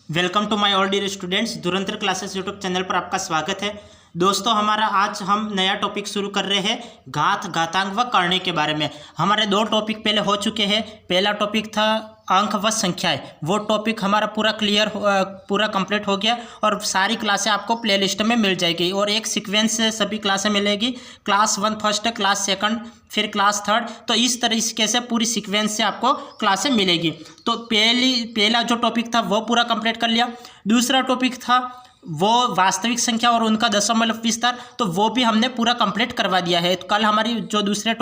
Welcome to my all dear students. Dhurandhar classes YouTube channel पर आपका स्वागत है। दोस्तों, हमारा आज हम नया टॉपिक शुरू कर रहे हैं घात, घातांक व करने के बारे में। हमारे दो टॉपिक पहले हो चुके हैं। पहला टॉपिक था अंक व संख्याएं। वो टॉपिक हमारा पूरा कंप्लीट हो गया और सारी क्लासें आपको प्लेलिस्ट में मिल जाएगी और एक सीक्वेंस से सभी क्लासें मिलेगी। क्लास 1 फर्स्ट, क्लास 2, फिर क्लास 3। तो इस तरीके से पूरी सीक्वेंस से आपको क्लासें मिलेगी। तो पहला जो टॉपिक था वो पूरा कंप्लीट कर लिया। दूसरा टॉपिक था वो वास्तविक संख्या और उनका दशमलव विस्तार, तो वो भी हमने पूरा कंप्लीट करवा दिया है। तो कल हमारी जो दूसरा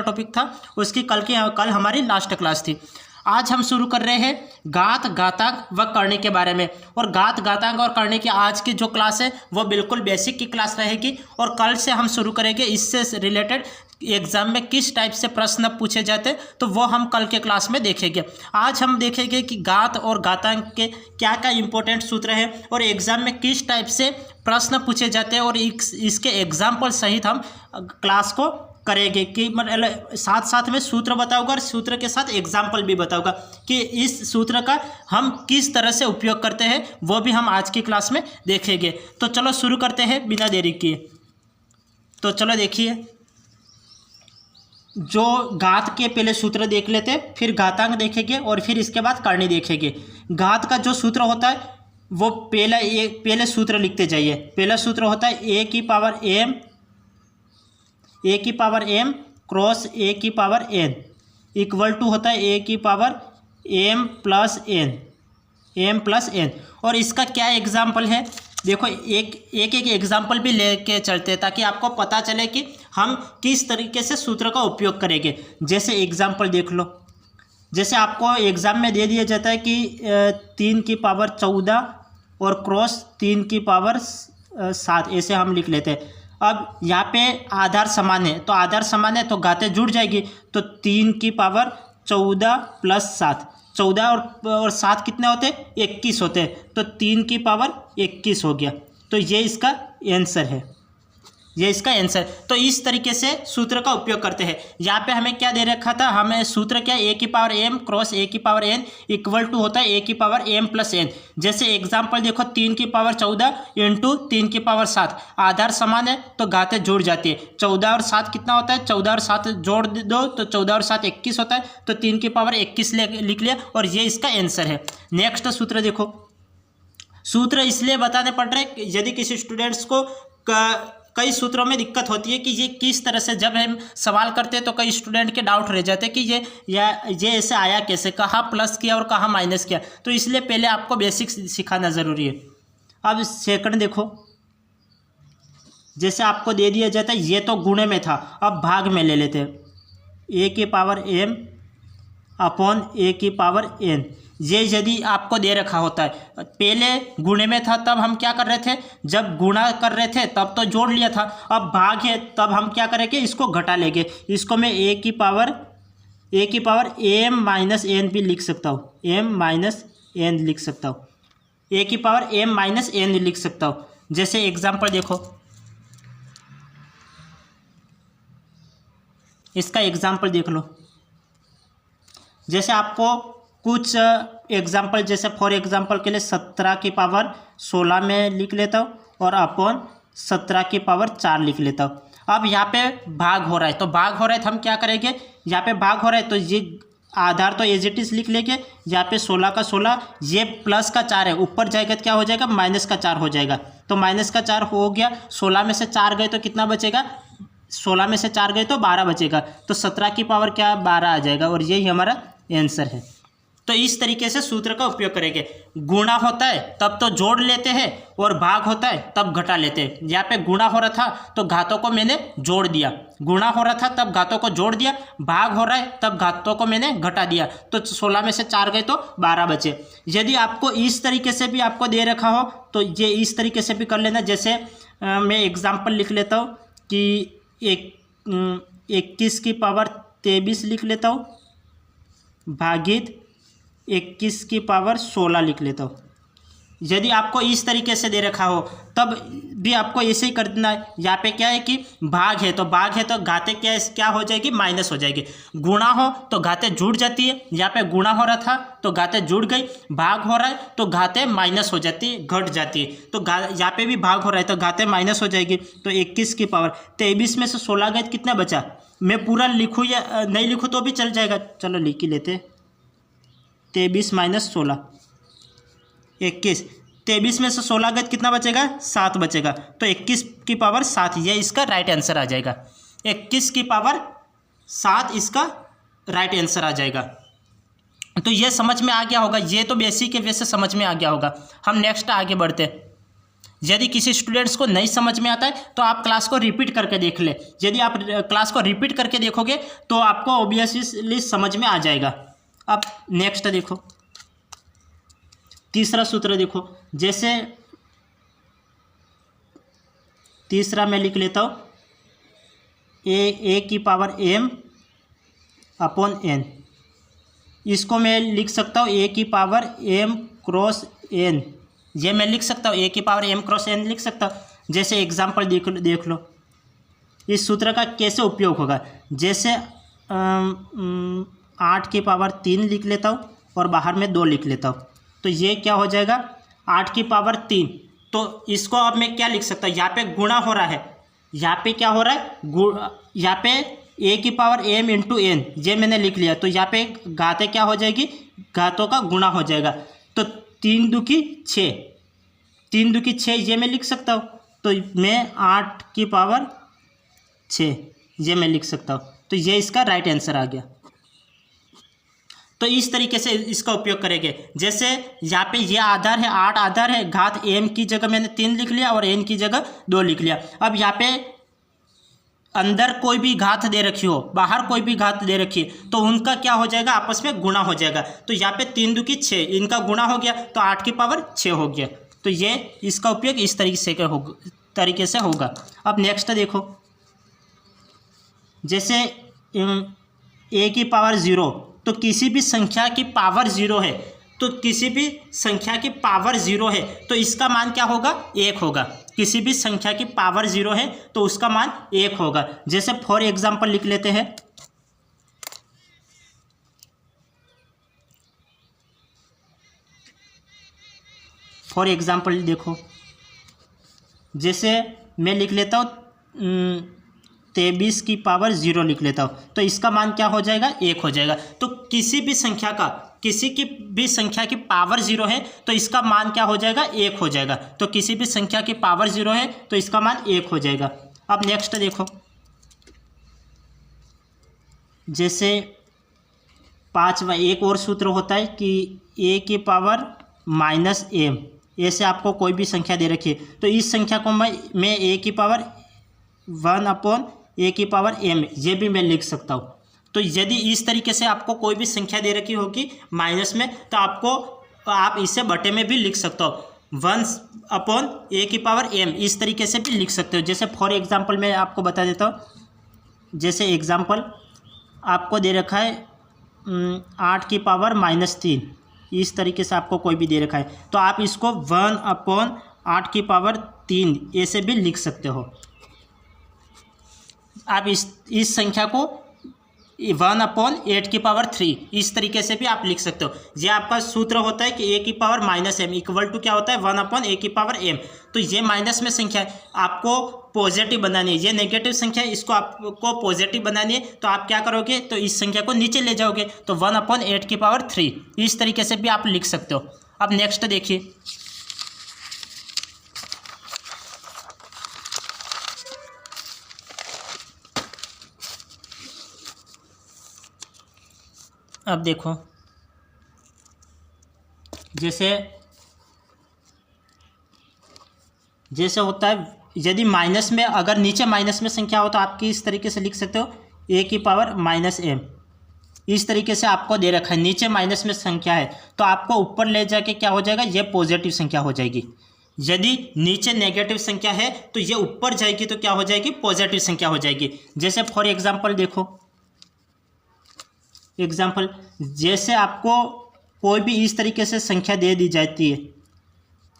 टॉपिक था उसकी कल हमारी लास्ट क्लास थी। आज हम शुरू कर रहे हैं घात, घातांक व करने के बारे में। और घात, घातांक और करने की आज की जो क्लास है वो बिल्कुल बेसिक की क्लास रहेगी और कल से हम शुरू करेंगे इससे रिलेटेड एग्जाम में किस टाइप से प्रश्न पूछे जाते तो वो हम कल के क्लास में देखेंगे। आज हम देखेंगे कि घात और घातांक के क्या क्या इंपॉर्टेंट सूत्र है और एग्जाम में किस टाइप से प्रश्न पूछे जाते हैं और इसके एग्जाम्पल सहित हम क्लास को करेंगे कि मतलब साथ साथ में सूत्र बताऊंगा और सूत्र के साथ एग्जाम्पल भी बताऊंगा कि इस सूत्र का हम किस तरह से उपयोग करते हैं, वो भी हम आज की क्लास में देखेंगे। तो चलो शुरू करते हैं बिना देरी किए। तो चलो देखिए, जो घात के पहले सूत्र देख लेते हैं, फिर घातांक देखेंगे और फिर इसके बाद करनी देखेंगे। घात का जो सूत्र होता है वो पहले सूत्र लिखते जाइए। पहला सूत्र होता है ए की पावर m क्रॉस ए की पावर n इक्वल टू होता है ए की पावर m प्लस n। और इसका क्या एग्जाम्पल है, देखो एक एग्जाम्पल भी लेके चलते हैं ताकि आपको पता चले कि हम किस तरीके से सूत्र का उपयोग करेंगे। जैसे एग्जाम्पल देख लो, जैसे आपको एग्जाम में दे दिया जाता है कि 3 की पावर 14 और क्रॉस 3 की पावर 7, ऐसे हम लिख लेते हैं। अब यहाँ पे आधार समान है, तो आधार समान है तो घातें जुड़ जाएगी। तो 3 की पावर 14 प्लस 7, 14 और 7 कितने होते हैं, 21 होते हैं। तो 3 की पावर 21 हो गया। तो ये इसका आंसर है, ये इसका आंसर। तो इस तरीके से सूत्र का उपयोग करते हैं। यहाँ पे हमें क्या दे रखा था, हमें सूत्र क्या, ए की पावर m क्रॉस ए की पावर n इक्वल टू होता है ए की पावर m प्लस n। जैसे एग्जाम्पल देखो, 3 की पावर 14 इंटू 3 की पावर 7, आधार समान है तो घातें जुड़ जाती है। 14 और 7 कितना होता है, 14 और 7 जोड़ दो तो 14 और 7 21 होता है। तो 3 की पावर 21 लिख लिया और ये इसका आंसर है। नेक्स्ट सूत्र देखो, सूत्र इसलिए बताने पड़ रहे हैं यदि किसी स्टूडेंट्स को कई सूत्रों में दिक्कत होती है कि ये किस तरह से, जब हम सवाल करते हैं तो कई स्टूडेंट के डाउट रह जाते हैं कि ये ऐसे आया कैसे, कहाँ प्लस किया और कहाँ माइनस किया। तो इसलिए पहले आपको बेसिक सिखाना ज़रूरी है। अब सेकंड देखो, जैसे आपको दे दिया जाता है, ये तो गुणे में था, अब भाग में ले लेते हैं। ए की पावर m अपॉन ए की पावर n। ये यदि आपको दे रखा होता है, पहले गुणे में था तब हम क्या कर रहे थे, जब गुणा कर रहे थे तब तो जोड़ लिया था। अब भाग है तब हम क्या करेंगे, इसको घटा लेंगे। इसको मैं ए की पावर m माइनस एन भी लिख सकता हूँ, m माइनस एन लिख सकता हूँ, ए की पावर m माइनस एन लिख सकता हूँ। जैसे एग्जाम्पल देखो, इसका एग्जाम्पल देख लो। जैसे आपको कुछ एग्जाम्पल, जैसे फॉर एग्जाम्पल के लिए 17 की पावर 16 में लिख लेता हूँ और अपॉन 17 की पावर 4 लिख लेता हूँ। अब यहाँ पे भाग हो रहा है, तो भाग हो रहा है तो हम क्या करेंगे, यहाँ पे भाग हो रहा है तो ये आधार तो एज इट इज लिख लेंगे। यहाँ पे 16 का 16, ये प्लस का 4 है, ऊपर जाएगा तो क्या हो जाएगा, माइनस का 4 हो जाएगा। तो माइनस का 4 हो गया, 16 में से 4 गए तो कितना बचेगा, 16 में से 4 गए तो 12 बचेगा। तो 17 की पावर क्या, 12 आ जाएगा और यही हमारा आंसर है। तो इस तरीके से सूत्र का उपयोग करेंगे। गुणा होता है तब तो जोड़ लेते हैं और भाग होता है तब घटा लेते हैं। यहाँ पे गुणा हो रहा था तो घातों को मैंने जोड़ दिया, गुणा हो रहा था तब घातों को जोड़ दिया, भाग हो रहा है तब घातों को मैंने घटा दिया। तो 16 में से 4 गए तो 12 बचे। यदि आपको इस तरीके से भी आपको दे रखा हो तो ये इस तरीके से भी कर लेना। जैसे मैं एग्जाम्पल लिख लेता हूँ कि 21 की पावर 23 लिख लेता हूँ भागित 21 की पावर 16 लिख लेता हूँ। यदि आपको इस तरीके से दे रखा हो तब भी आपको ऐसे ही कर देना है। यहाँ पे क्या है कि भाग है तो घाते क्या हो जाएगी, माइनस हो जाएगी। गुणा हो तो घाते जुड़ जाती है, यहाँ पे गुणा हो रहा था तो घाते जुड़ गई, भाग हो रहा है तो घाते माइनस हो जाती है, घट जाती है। तो यहाँ पे भी भाग हो रहा है तो घाते माइनस हो जाएगी। तो 21 की पावर 23 में से 16 गए, कितना बचा? मैं पूरा लिखूँ या नहीं लिखूँ तो भी चल जाएगा, चलो लिख ही लेते। 23 माइनस 16 21, 23 में से 16 गए कितना बचेगा? 7 बचेगा। तो 21 की पावर 7, ये इसका राइट आंसर आ जाएगा। 21 की पावर 7 इसका राइट आंसर आ जाएगा। तो ये समझ में आ गया होगा, ये तो बेसिक है, वैसे समझ में आ गया होगा। हम नेक्स्ट आगे बढ़ते हैं। यदि किसी स्टूडेंट्स को नहीं समझ में आता है तो आप क्लास को रिपीट करके देख ले। यदि आप क्लास को रिपीट करके देखोगे तो आपको ऑब्वियसली समझ में आ जाएगा। अब नेक्स्ट देखो, तीसरा सूत्र देखो। जैसे तीसरा मैं लिख लेता हूँ, ए की पावर m अपॉन n। इसको मैं लिख सकता हूँ a की पावर m क्रॉस n, ये मैं लिख सकता हूँ, a की पावर m क्रॉस n लिख सकता हूँ। जैसे एग्जाम्पल देख लो इस सूत्र का कैसे उपयोग होगा। जैसे 8 की पावर 3 लिख लेता हूँ और बाहर में 2 लिख लेता हूँ, तो ये क्या हो जाएगा? 8 की पावर 3। तो इसको अब मैं क्या लिख सकता हूँ? यहाँ पे गुणा हो रहा है, यहाँ पे क्या हो रहा है? यहाँ पे a की पावर m इंटू n, ये मैंने लिख लिया। तो यहाँ पे घाते क्या हो जाएगी? घातों का गुणा हो जाएगा। तो 3 दूकी 6, 3 दूकी 6 ये मैं लिख सकता हूँ। तो मैं 8 की पावर 6 ये मैं लिख सकता हूँ। तो ये इसका राइट आंसर आ गया। तो इस तरीके से इसका उपयोग करेंगे। जैसे यहाँ पे ये आधार है, 8 आधार है, घात m की जगह मैंने 3 लिख लिया और n की जगह 2 लिख लिया। अब यहाँ पे अंदर कोई भी घात दे रखी हो, बाहर कोई भी घात दे रखी है, तो उनका क्या हो जाएगा? आपस में गुणा हो जाएगा। तो यहाँ पे 3 दूकी 6, इनका गुणा हो गया तो 8 की पावर 6 हो गया। तो ये इसका उपयोग इस तरीके से होगा। अब नेक्स्ट देखो, जैसे a की पावर 0, तो किसी भी संख्या की पावर 0 है, तो किसी भी संख्या की पावर 0 है तो इसका मान क्या होगा? 1 होगा। किसी भी संख्या की पावर 0 है तो उसका मान 1 होगा। जैसे फॉर एग्जांपल लिख लेते हैं, फॉर एग्जांपल देखो, जैसे मैं लिख लेता हूँ 23 की पावर 0 लिख लेता हूँ, तो इसका मान क्या हो जाएगा? 1 हो जाएगा। तो किसी की भी संख्या की पावर 0 है तो इसका मान क्या हो जाएगा? 1 हो जाएगा। तो किसी भी संख्या की पावर 0 है तो इसका मान 1 हो जाएगा। अब नेक्स्ट देखो, जैसे 5वां एक और सूत्र होता है कि a की पावर माइनस m, ऐसे आपको कोई भी संख्या दे रखी है तो इस संख्या को मैं a की पावर 1 अपॉन a की पावर m ये भी मैं लिख सकता हूँ। तो यदि इस तरीके से आपको कोई भी संख्या दे रखी होगी माइनस में तो आप इसे बटे में भी लिख सकते हो, 1 अपॉन a की पावर m, इस तरीके से भी लिख सकते हो। जैसे फॉर एग्जांपल मैं आपको बता देता हूँ। जैसे एग्जांपल आपको दे रखा है 8 की पावर -3, इस तरीके से आपको कोई भी दे रखा है तो आप इसको 1 अपॉन 8 की पावर 3 ऐसे भी लिख सकते हो। आप इस संख्या को 1 अपॉन 8 की पावर 3 इस तरीके से भी आप लिख सकते हो। ये आपका सूत्र होता है कि a की पावर -m इक्वल टू क्या होता है? 1 अपॉन a की पावर m। तो ये माइनस में संख्या है, आपको पॉजिटिव बनानी है। ये नेगेटिव संख्या है, इसको आपको पॉजिटिव बनानी है। तो आप क्या करोगे? तो इस संख्या को नीचे ले जाओगे तो 1 अपॉन 8 की पावर 3 इस तरीके से भी आप लिख सकते हो। अब नेक्स्ट देखिए, अब देखो, जैसे होता है यदि माइनस में, अगर नीचे माइनस में संख्या हो तो आप इस तरीके से लिख सकते हो a की पावर -m। इस तरीके से आपको दे रखा है, नीचे माइनस में संख्या है तो आपको ऊपर ले जाके क्या हो जाएगा? ये पॉजिटिव संख्या हो जाएगी। यदि नीचे नेगेटिव संख्या है तो ये ऊपर जाएगी तो क्या हो जाएगी? पॉजिटिव संख्या हो जाएगी। जैसे फॉर एग्जांपल देखो, जैसे आपको कोई भी इस तरीके से संख्या दे दी जाती है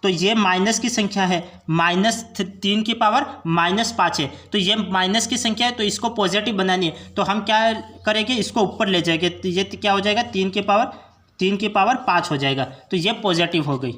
तो ये माइनस की संख्या है, -3 की पावर -5 है, तो ये माइनस की संख्या है, तो इसको पॉजिटिव बनानी है। तो हम क्या करेंगे, इसको ऊपर ले जाएंगे, तो ये क्या हो जाएगा, 3 की पावर 5 हो जाएगा, तो ये पॉजिटिव हो गई।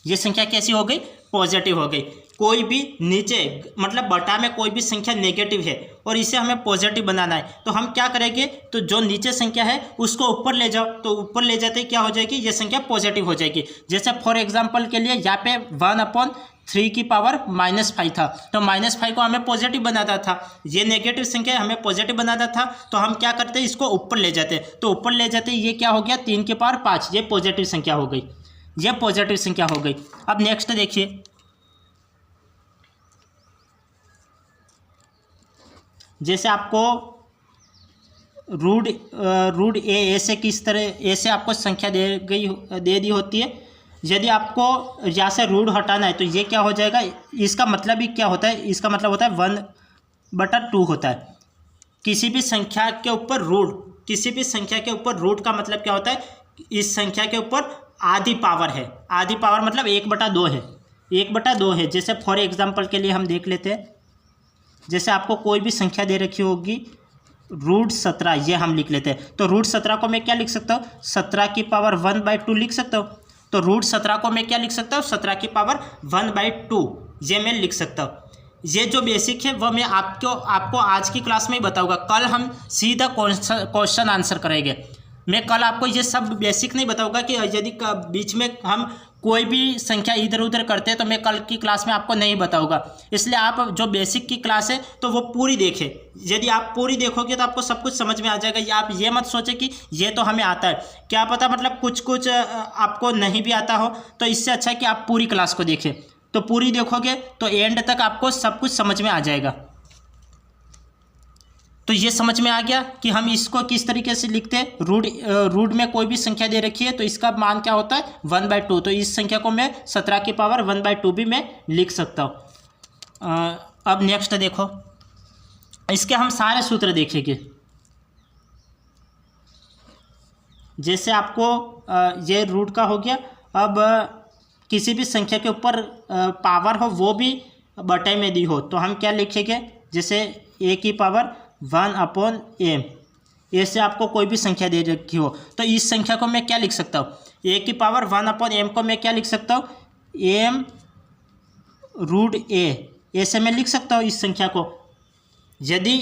ये संख्या कैसी हो गई, पॉजिटिव हो गई। कोई भी नीचे मतलब बटा में कोई भी संख्या नेगेटिव है और इसे हमें पॉजिटिव बनाना है, तो हम क्या करेंगे, तो जो नीचे संख्या है उसको ऊपर ले जाओ, तो ऊपर ले जाते क्या हो जाएगी, ये संख्या पॉजिटिव हो जाएगी। जैसे फॉर एग्जांपल के लिए यहाँ पे 1/3 की पावर -5 था, तो -5 को हमें पॉजिटिव बनाना था, ये नेगेटिव संख्या हमें पॉजिटिव बनाना था, तो हम क्या करते हैं, इसको ऊपर ले जाते, तो ऊपर ले जाते ये क्या हो गया, 3 की पावर 5, ये पॉजिटिव संख्या हो गई, ये पॉजिटिव संख्या हो गई। अब नेक्स्ट देखिए, जैसे आपको रूट ए से किस तरह ए से आपको संख्या दे दी होती है। यदि आपको यहाँ से रूट हटाना है तो ये क्या हो जाएगा, इसका मतलब ही क्या होता है, इसका मतलब होता है 1/2 होता है। किसी भी संख्या के ऊपर रूट का मतलब क्या होता है, इस संख्या के ऊपर आधी पावर है, आधी पावर मतलब 1/2 है, 1/2 है। जैसे फॉर एग्जांपल के लिए हम देख लेते हैं, जैसे आपको कोई भी संख्या दे रखी होगी √17, ये हम लिख लेते हैं, तो √17 को मैं क्या लिख सकता हूँ, 17 की पावर 1/2 लिख सकता हूँ। तो √17 को मैं क्या लिख सकता हूँ, 17 की पावर 1/2, ये मैं लिख सकता हूँ। ये जो बेसिक है वो मैं आपको आज की क्लास में ही बताऊंगा, कल हम सीधा क्वेश्चन आंसर करेंगे। मैं कल आपको ये सब बेसिक नहीं बताऊंगा कि यदि बीच में हम कोई भी संख्या इधर उधर करते हैं तो मैं कल की क्लास में आपको नहीं बताऊंगा। इसलिए आप जो बेसिक की क्लास है तो वो पूरी देखें, यदि आप पूरी देखोगे तो आपको सब कुछ समझ में आ जाएगा। या आप ये मत सोचें कि ये तो हमें आता है, क्या पता मतलब कुछ आपको नहीं भी आता हो, तो इससे अच्छा है कि आप पूरी क्लास को देखें। तो पूरी देखोगे तो एंड तक आपको सब कुछ समझ में आ जाएगा। तो ये समझ में आ गया कि हम इसको किस तरीके से लिखते हैं। रूट में कोई भी संख्या दे रखी है तो इसका मान क्या होता है, 1/2। तो इस संख्या को मैं 17 की पावर 1/2 भी मैं लिख सकता हूँ। अब नेक्स्ट देखो, इसके हम सारे सूत्र देखेंगे। जैसे आपको ये रूट का हो गया। अब किसी भी संख्या के ऊपर पावर हो वो भी बटे में दी हो तो हम क्या लिखेंगे, जैसे a की पावर 1/m, ऐसे आपको कोई भी संख्या दे रखी हो तो इस संख्या को मैं क्या लिख सकता हूँ, a की पावर 1/m को मैं क्या लिख सकता हूँ, m√a, ऐसे मैं लिख सकता हूँ इस संख्या को। यदि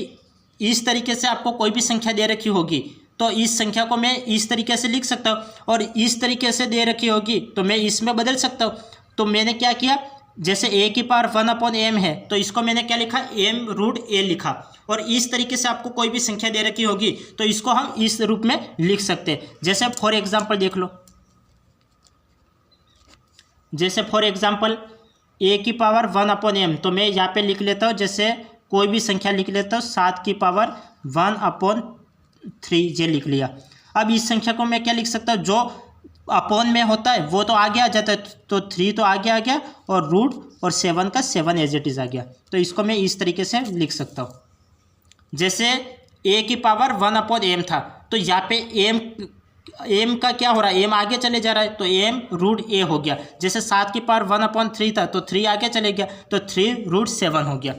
इस तरीके से आपको कोई भी संख्या दे रखी होगी तो इस संख्या को मैं इस तरीके से लिख सकता हूँ, और इस तरीके से दे रखी होगी तो मैं इसमें बदल सकता हूँ। तो मैंने क्या किया, जैसे a की पावर 1/m है तो इसको मैंने क्या लिखा, m√a लिखा। और इस तरीके से आपको कोई भी संख्या दे रखी होगी तो इसको हम इस रूप में लिख सकते हैं। जैसे फॉर एग्जांपल देख लो, जैसे फॉर एग्जांपल a की पावर 1/m, तो मैं यहाँ पे लिख लेता हूँ, जैसे कोई भी संख्या लिख लेता हूँ 7 की पावर 1/3, ये लिख लिया। अब इस संख्या को मैं क्या लिख सकता हूँ, जो अपॉन में होता है वो तो आगे आ जाता है, तो 3 तो आगे आ गया और रूट और 7 का 7 एज इट इज आ गया। तो इसको मैं इस तरीके से लिख सकता हूँ। जैसे a की पावर 1/m था तो यहाँ पे m का क्या हो रहा है, m आगे चले जा रहा है तो m√a हो गया। जैसे 7 की पावर 1/3 था तो 3 आगे चले गया तो 3√7 हो गया।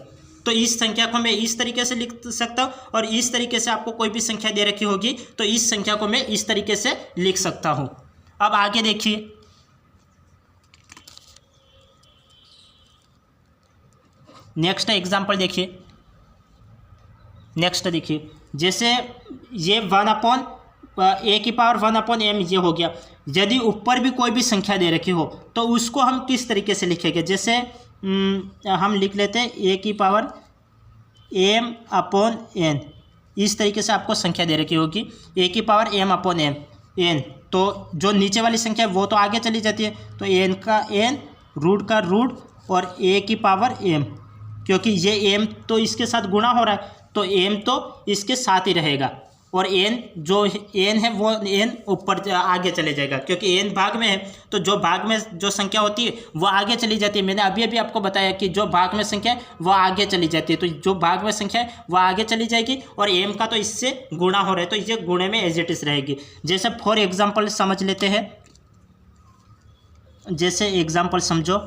तो इस संख्या को मैं इस तरीके से लिख सकता हूँ, और इस तरीके से आपको कोई भी संख्या दे रखी होगी तो इस संख्या को मैं इस तरीके से लिख सकता हूँ। अब आगे देखिए, नेक्स्ट एग्जांपल देखिए, जैसे ये 1/a की पावर 1/m ये हो गया। यदि ऊपर भी कोई भी संख्या दे रखी हो तो उसको हम किस तरीके से लिखेंगे, जैसे हम लिख लेते हैं a की पावर m/n, इस तरीके से आपको संख्या दे रखी होगी a की पावर m/n, तो जो नीचे वाली संख्या है वो तो आगे चली जाती है, तो n का n, रूट का रूट और a की पावर m, क्योंकि ये m तो इसके साथ गुणा हो रहा है तो m तो इसके साथ ही रहेगा, और n जो n है वो n ऊपर आगे चले जाएगा, क्योंकि n भाग में है तो जो भाग में जो संख्या होती है वो आगे चली जाती है। मैंने अभी आपको बताया कि जो भाग में संख्या है वो आगे चली जाती है, तो जो भाग में संख्या है वो आगे चली जाएगी, और m का तो इससे गुणा हो रहा है तो ये गुणे में एज इट इज रहेगी। जैसे फॉर एग्जाम्पल समझ लेते हैं, जैसे एग्जाम्पल समझो,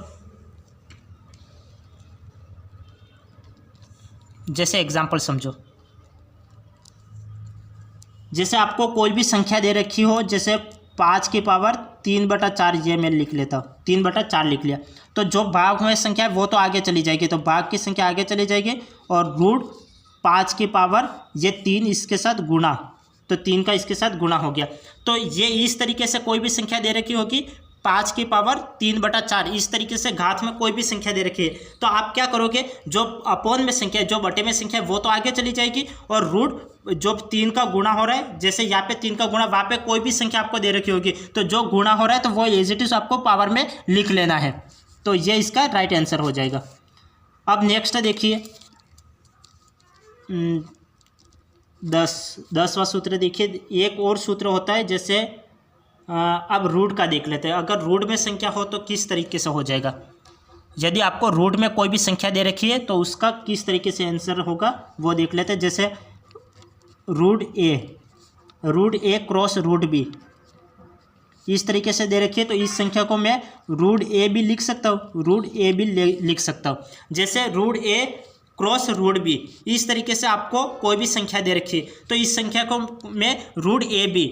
जैसे आपको कोई भी संख्या दे रखी हो, जैसे 5⁴, ये मैं लिख लेता हूँ, 3/4 लिख लिया। तो जो भाग में संख्या है वो तो आगे चली जाएगी, तो भाग की संख्या आगे चली जाएगी, और रूट 5 ये 3 इसके साथ गुणा, तो 3 का इसके साथ गुणा हो गया। तो ये इस तरीके से कोई भी संख्या दे रखी होगी 5⁴, इस तरीके से घात में कोई भी संख्या दे रखी है, तो आप क्या करोगे, जो अपोन में संख्या है, जो बटे में संख्या है वो तो आगे चली जाएगी, और रूट जो 3 का गुणा हो रहा है, जैसे यहाँ पे 3 का गुणा, वहाँ पे कोई भी संख्या आपको दे रखी होगी, तो जो गुणा हो रहा है तो वो एज इट इज आपको पावर में लिख लेना है। तो ये इसका राइट आंसर हो जाएगा। अब नेक्स्ट देखिए 10वां सूत्र देखिए। एक और सूत्र होता है, जैसे अब रूट का देख लेते हैं। अगर रूट में संख्या हो तो किस तरीके से हो जाएगा। यदि आपको रूट में कोई भी संख्या दे रखी है तो उसका किस तरीके से आंसर होगा वो देख लेते हैं। जैसे रूट ए क्रॉस रूट बी इस तरीके से दे रखी है, तो इस संख्या को मैं रूट ए भी लिख सकता हूँ, लिख सकता हूँ। जैसे रूट ए क्रॉस रूट बी, इस तरीके से आपको कोई भी संख्या दे रखी है, तो इस संख्या को मैं रूट ए बी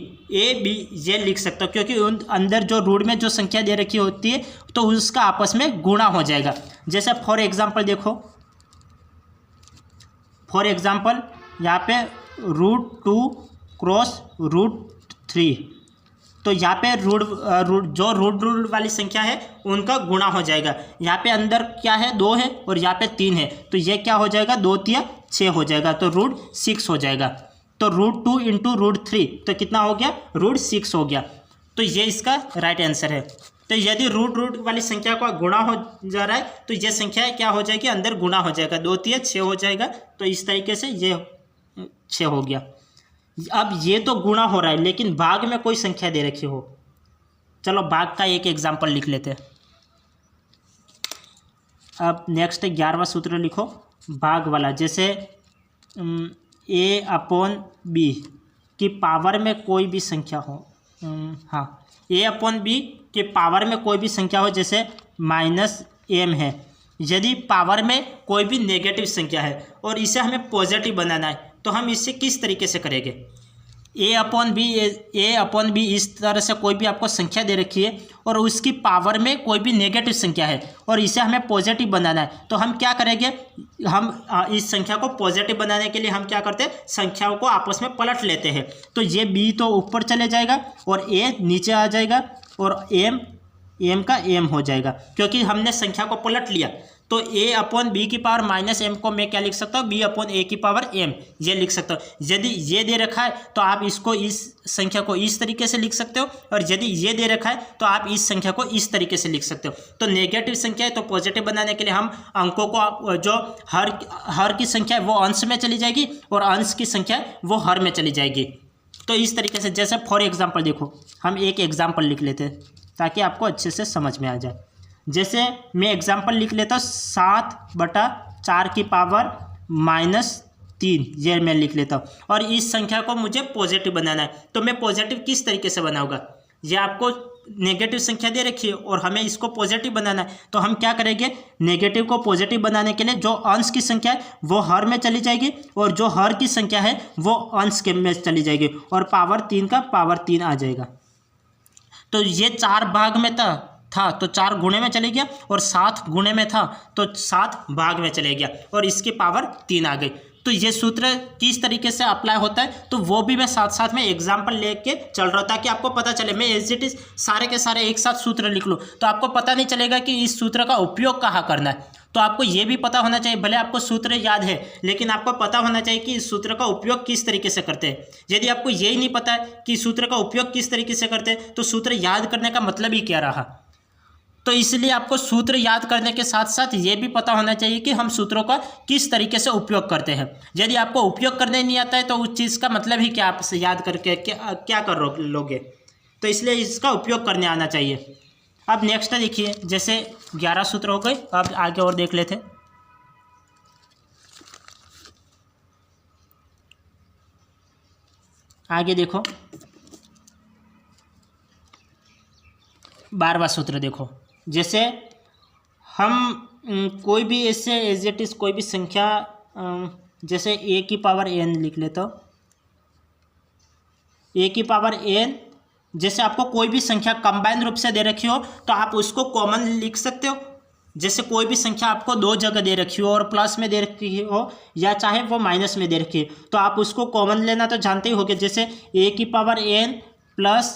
ये लिख सकता हूँ, क्योंकि उन अंदर जो रूट में जो संख्या दे रखी होती है तो उसका आपस में गुणा हो जाएगा। जैसे फॉर एग्जांपल देखो, यहाँ पे √2 क्रॉस √3, तो यहाँ पे रूट वाली संख्या है उनका गुणा हो जाएगा। यहाँ पे अंदर क्या है, 2 है, और यहाँ पे 3 है, तो ये क्या हो जाएगा, 2 × 6 हो जाएगा, तो √6 हो जाएगा। तो √2 × √3 तो कितना हो गया, √6 हो गया। तो ये इसका राइट आंसर है। तो यदि रूट वाली संख्या का गुणा हो जा रहा है तो ये संख्या क्या हो जाएगी, अंदर गुणा हो जाएगा, 2 × 6 हो जाएगा। तो इस तरीके से ये 6 हो गया। अब ये तो गुणा हो रहा है, लेकिन भाग में कोई संख्या दे रखी हो। चलो भाग का एक एग्जांपल लिख लेते हैं। अब नेक्स्ट 11वां सूत्र लिखो, भाग वाला। जैसे A/B की पावर में कोई भी संख्या हो, A/B के पावर में कोई भी संख्या हो, जैसे -m है। यदि पावर में कोई भी नेगेटिव संख्या है और इसे हमें पॉजिटिव बनाना है, तो हम इससे किस तरीके से करेंगे। A/B इस तरह से कोई भी आपको संख्या दे रखी है और उसकी पावर में कोई भी नेगेटिव संख्या है और इसे हमें पॉजिटिव बनाना है, तो हम क्या करेंगे, हम इस संख्या को पॉजिटिव बनाने के लिए हम क्या करते हैं, संख्याओं को आपस में पलट लेते हैं। तो ये B तो ऊपर चले जाएगा और A नीचे आ जाएगा, और m का m हो जाएगा, क्योंकि हमने संख्या को पलट लिया। तो A/B की पावर -m को मैं क्या लिख सकता हूँ, B/A की पावर m ये लिख सकता हूँ। यदि ये दे रखा है तो आप इसको, इस संख्या को इस तरीके से लिख सकते हो, और यदि ये दे रखा है तो आप इस संख्या को इस तरीके से लिख सकते हो। तो नेगेटिव संख्या है तो पॉजिटिव बनाने के लिए हम अंकों को, जो हर की संख्या है वो अंश में चली जाएगी और अंश की संख्या है वो हर में चली जाएगी। तो इस तरीके से, जैसे फॉर एग्जाम्पल देखो, हम एक एग्जाम्पल लिख लेते हैं ताकि आपको अच्छे से समझ में आ जाए। जैसे मैं एग्जांपल लिख लेता हूँ, 7/4 की पावर -3 ये मैं लिख लेता हूँ, और इस संख्या को मुझे पॉजिटिव बनाना है। तो मैं पॉजिटिव किस तरीके से बनाऊंगा, ये आपको नेगेटिव संख्या दे रखी है और हमें इसको पॉजिटिव बनाना है, तो हम क्या करेंगे, नेगेटिव को पॉजिटिव बनाने के लिए जो अंश की संख्या है वो हर में चली जाएगी और जो हर की संख्या है वो अंश के में चली जाएगी, और पावर 3 का पावर 3 आ जाएगा। तो ये 4 भाग में था तो 4 गुणे में चले गया, और 7 गुणे में था तो 7 भाग में चले गया, और इसकी पावर 3 आ गई। तो ये सूत्र किस तरीके से अप्लाई होता है, तो वो भी मैं साथ साथ में एग्जांपल लेके चल रहा हूँ ताकि आपको पता चले। मैं एज इट इज सारे के सारे एक साथ सूत्र लिख लूँ तो आपको पता नहीं चलेगा कि इस सूत्र का उपयोग कहाँ करना है। तो आपको ये भी पता होना चाहिए, भले आपको सूत्र याद है लेकिन आपको पता होना चाहिए कि इस सूत्र का उपयोग किस तरीके से करते हैं। यदि आपको यही नहीं पता है कि सूत्र का उपयोग किस तरीके से करते हैं तो सूत्र याद करने का मतलब ही क्या रहा। तो इसलिए आपको सूत्र याद करने के साथ साथ ये भी पता होना चाहिए कि हम सूत्रों का किस तरीके से उपयोग करते हैं। यदि आपको उपयोग करने नहीं आता है तो उस चीज़ का मतलब ही क्या, आपसे याद करके क्या कर लोगे। तो इसलिए इसका उपयोग करने आना चाहिए। अब नेक्स्ट देखिए, जैसे 11 सूत्र हो गए, अब आगे और देख लेते हैं। आगे देखो, 12वां सूत्र देखो, जैसे हम कोई भी ऐसे एज इट इज़ कोई भी संख्या जैसे a की पावर n लिख लेता हूँ। a की पावर n, जैसे आपको कोई भी संख्या कंबाइन रूप से दे रखी हो तो आप उसको कॉमन लिख सकते हो। जैसे कोई भी संख्या आपको दो जगह दे रखी हो और प्लस में दे रखी हो या चाहे वो माइनस में दे रखी है तो आप उसको कॉमन लेना तो जानते ही होगे। जैसे a की पावर n प्लस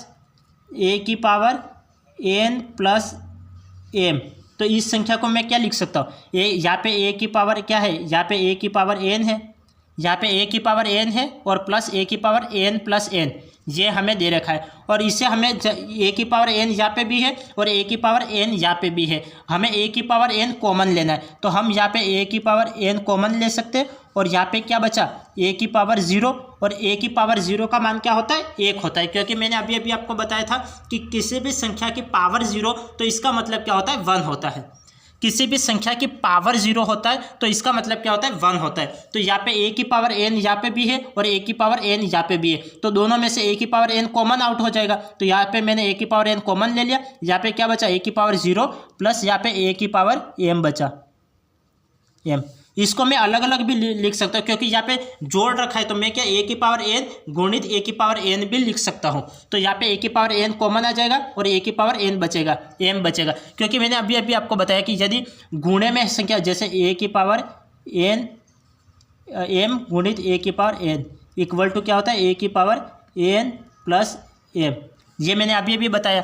a की पावर n प्लस m, तो इस संख्या को मैं क्या लिख सकता हूँ, यहाँ पे a की पावर क्या है, यहाँ पे a की पावर n है, यहाँ पे a की पावर n है और प्लस a की पावर n प्लस n, ये हमें दे रखा है। और इसे हमें a की पावर n यहाँ पे भी है और a की पावर n यहाँ पे भी है, हमें a की पावर n कॉमन लेना है। तो हम यहाँ पे a की पावर n कॉमन ले सकते हैं और यहाँ पे क्या बचा, a की पावर 0, और a की पावर 0 का मान क्या होता है, 1 होता है, क्योंकि मैंने अभी अभी आपको बताया था कि किसी भी संख्या की पावर 0 तो इसका मतलब क्या होता है, 1 होता है। किसी भी संख्या की पावर 0 होता है तो इसका मतलब क्या होता है, 1 होता है। तो यहाँ पे a की पावर n यहाँ पे भी है और a की पावर n यहाँ पे भी है, तो दोनों में से a की पावर n कॉमन आउट हो जाएगा। तो यहाँ पे मैंने a की पावर n कॉमन ले लिया, यहाँ पे क्या बचा, a की पावर 0 प्लस यहाँ पे a की पावर m बचा m। इसको मैं अलग अलग भी लिख सकता हूँ क्योंकि यहाँ पे जोड़ रखा है, तो मैं क्या a की पावर n गुणित a की पावर n भी लिख सकता हूँ। तो यहाँ पे a की पावर n कॉमन आ जाएगा और a की पावर n बचेगा, m बचेगा, क्योंकि मैंने अभी अभी आपको बताया कि यदि गुणे में संख्या जैसे a की पावर n m गुणित a की पावर n इक्वल टू क्या होता है, a की पावर n प्लस m, ये मैंने अभी अभी बताया।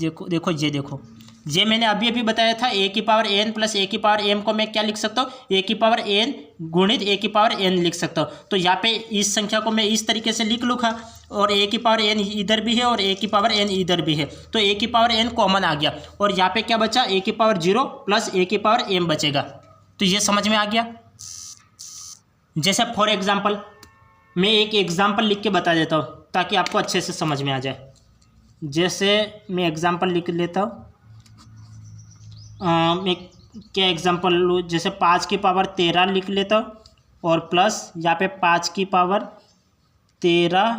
देखो ये मैंने अभी अभी बताया था, a की पावर n प्लस a की पावर m को मैं क्या लिख सकता हूँ, a की पावर n गुणित a की पावर n लिख सकता हूँ। तो यहाँ पे इस संख्या को मैं इस तरीके से लिख लूँगा और a की पावर n इधर भी है और a की पावर n इधर भी है, तो a की पावर n कॉमन आ गया और यहाँ पे क्या बचा, a की पावर 0 प्लस a की पावर m बचेगा। तो ये समझ में आ गया। जैसे फॉर एग्जाम्पल मैं एक एग्जाम्पल लिख के बता देता हूँ ताकि आपको अच्छे से समझ में आ जाए। जैसे मैं एग्जाम्पल लिख लेता हूँ, मैं क्या एग्जांपल लूँ, जैसे 5 की पावर 13 लिख लेता हूँ और प्लस यहाँ पे 5 की पावर 13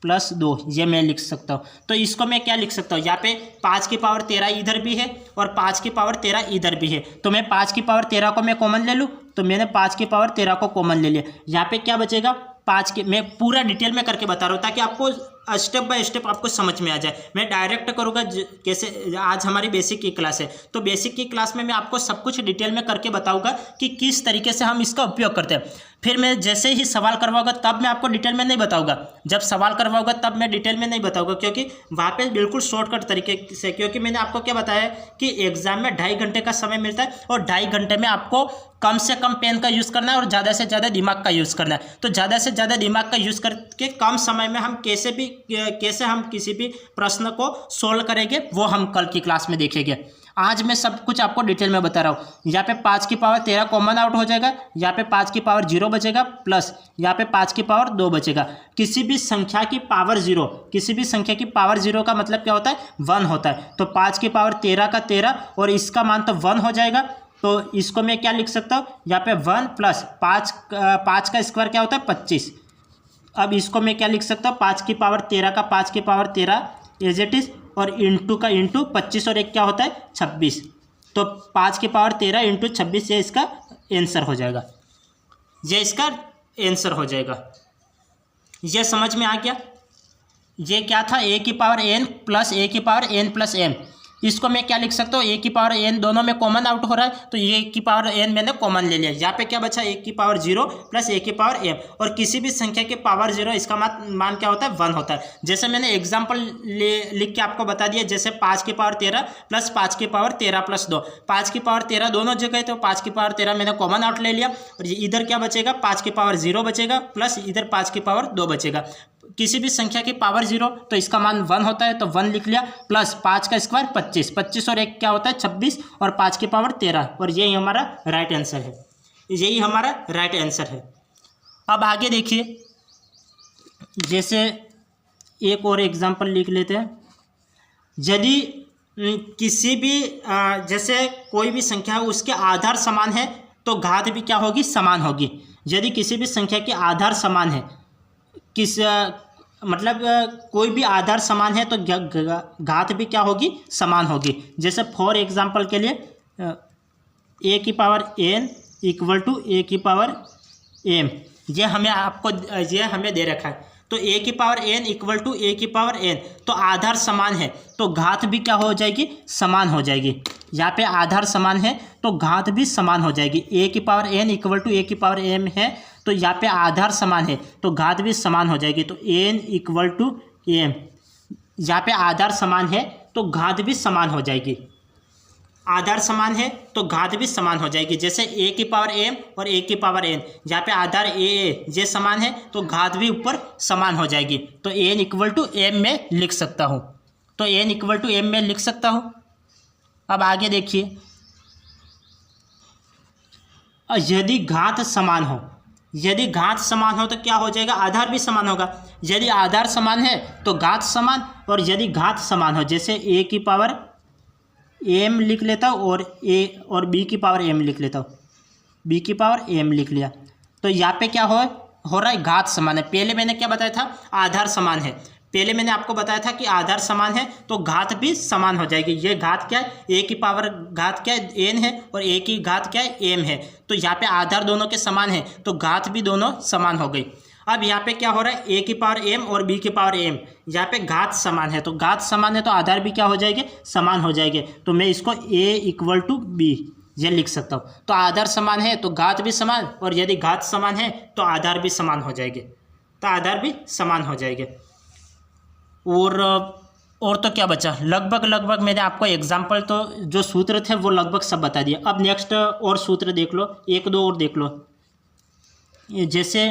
प्लस 2 ये मैं लिख सकता हूँ। तो इसको मैं क्या लिख सकता हूँ, यहाँ पे 5 की पावर 13 इधर भी है और 5 की पावर 13 इधर भी है, तो मैं 5 की पावर 13 को मैं कॉमन ले लूँ, तो मैंने 5 की पावर 13 को कॉमन ले लिया। यहाँ पे क्या बचेगा, 5 के, मैं पूरा डिटेल में करके बता रहा हूँ ताकि आपको स्टेप बाय स्टेप आपको समझ में आ जाए। मैं डायरेक्ट करूँगा, कैसे आज हमारी बेसिक की क्लास है तो बेसिक की क्लास में मैं आपको सब कुछ डिटेल में करके बताऊँगा कि किस तरीके से हम इसका उपयोग करते हैं। फिर मैं जैसे ही सवाल करवाऊँगा तब मैं आपको डिटेल में नहीं बताऊँगा, जब सवाल करवाऊँगा तब मैं डिटेल में नहीं बताऊँगा, क्योंकि वहाँ पे बिल्कुल शॉर्टकट तरीके से, क्योंकि मैंने आपको क्या बताया कि एग्जाम में 2.5 घंटे का समय मिलता है और 2.5 घंटे में आपको कम से कम पेन का यूज़ करना है और ज़्यादा से ज़्यादा दिमाग का यूज़ करना है। तो ज़्यादा से ज़्यादा दिमाग का यूज़ करके कम समय में हम कैसे हम किसी भी प्रश्न को सोल्व करेंगे वो हम कल की क्लास में देखेंगे। आज मैं सब कुछ आपको डिटेल में बता रहा हूँ। यहाँ पे 5 की पावर 13 कॉमन आउट हो जाएगा, यहाँ पे 5 की पावर 0 बचेगा प्लस यहाँ पे 5 की पावर 2 बचेगा। किसी भी संख्या की पावर 0, किसी भी संख्या की पावर 0 का मतलब क्या होता है, 1 होता है। तो 5 की पावर 13 का 13 और इसका मान तो 1 हो जाएगा, तो इसको मैं क्या लिख सकता हूँ, यहाँ पे 1 प्लस 5 का स्क्वायर क्या होता है, 25। अब इसको मैं क्या लिख सकता हूँ, 5 की पावर 13 का 5 की पावर 13 एज इट इज़ और इंटू का इंटू 25 और एक क्या होता है, 26। तो 5 की पावर 13 इंटू 26 ये इसका आंसर हो जाएगा, ये इसका आंसर हो जाएगा। ये समझ में आ गया। ये क्या था, a की पावर n प्लस a की पावर n प्लस m। इसको मैं क्या लिख सकता हूँ, a की पावर n दोनों में कॉमन आउट हो रहा है तो a की पावर n मैंने कॉमन ले लिया। यहाँ पे क्या बचा, a की पावर 0 प्लस a की पावर m, और किसी भी संख्या के पावर 0 इसका मान क्या होता है, 1 होता है। जैसे मैंने एग्जाम्पल लिख के आपको बता दिया, जैसे 5 की पावर 13 प्लस 5 की पावर 13 प्लस 2, 5 की पावर 13 दोनों जगह, तो 5 की पावर 13 मैंने कॉमन आउट ले लिया और इधर क्या बचेगा, 5 की पावर 0 बचेगा प्लस इधर 5 की पावर 2 बचेगा। किसी भी संख्या की पावर 0 तो इसका मान 1 होता है, तो 1 लिख लिया प्लस 5 का स्क्वायर 25 और एक क्या होता है, 26 और 5 की पावर 13, और यही हमारा राइट आंसर है, यही हमारा राइट आंसर है। अब आगे देखिए, जैसे एक और एग्जांपल लिख लेते हैं। यदि किसी भी जैसे कोई भी संख्या है उसके आधार समान है तो घात भी क्या होगी, समान होगी। यदि किसी भी संख्या के आधार समान है, मतलब कोई भी आधार समान है तो घात भी क्या होगी, समान होगी। जैसे फॉर एग्जांपल के लिए ए की पावर n इक्वल टू ए की पावर m, ये हमें दे रखा है। तो ए की पावर n इक्वल टू ए की पावर n, तो आधार समान है तो घात भी क्या हो जाएगी, समान हो जाएगी। यहाँ पे आधार समान है तो घात भी समान हो जाएगी। ए की पावर n इक्वल टू ए की पावर m है तो यहाँ पे आधार समान है तो घात भी समान हो जाएगी। तो n इक्वल टू m, यहाँ पे आधार समान है तो घात भी समान हो जाएगी। आधार समान है तो घात भी समान हो जाएगी। जैसे a की पावर m और a की पावर n, जहाँ पे आधार ये समान है तो घात भी ऊपर समान हो जाएगी। तो n इक्वल टू m में लिख सकता हूँ, तो n इक्वल टू m में लिख सकता हूँ। अब आगे देखिए, यदि घात समान हो, यदि घात समान हो तो क्या हो जाएगा, आधार भी समान होगा। यदि आधार समान है तो घात समान, और यदि घात समान हो, जैसे a की पावर m लिख लेता हूँ और a और b की पावर m लिख लेता हूँ, b की पावर m लिख लिया। तो यहाँ पे क्या हो रहा है, घात समान है। पहले मैंने क्या बताया था, आधार समान है। पहले मैंने आपको बताया था कि आधार समान है तो घात भी समान हो जाएगी। ये घात क्या है, a की पावर घात क्या है, n है, और a की घात क्या है, m है। तो यहाँ पे आधार दोनों के समान है तो घात भी दोनों समान हो गई। अब यहाँ पे क्या हो रहा है, a की पावर m और b की पावर m, यहाँ पे घात समान है तो घात समान है तो आधार भी क्या हो जाएंगे, समान हो जाएंगे। तो मैं इसको a इक्वल टू b ये लिख सकता हूँ। तो आधार समान है तो घात भी समान, और यदि घात समान है तो आधार भी समान हो जाएंगे, तो आधार भी समान हो जाएंगे। और तो क्या बचा, लगभग मैंने आपको एग्जाम्पल तो जो सूत्र थे वो लगभग सब बता दिया। अब नेक्स्ट और सूत्र देख लो, एक दो और देख लो। जैसे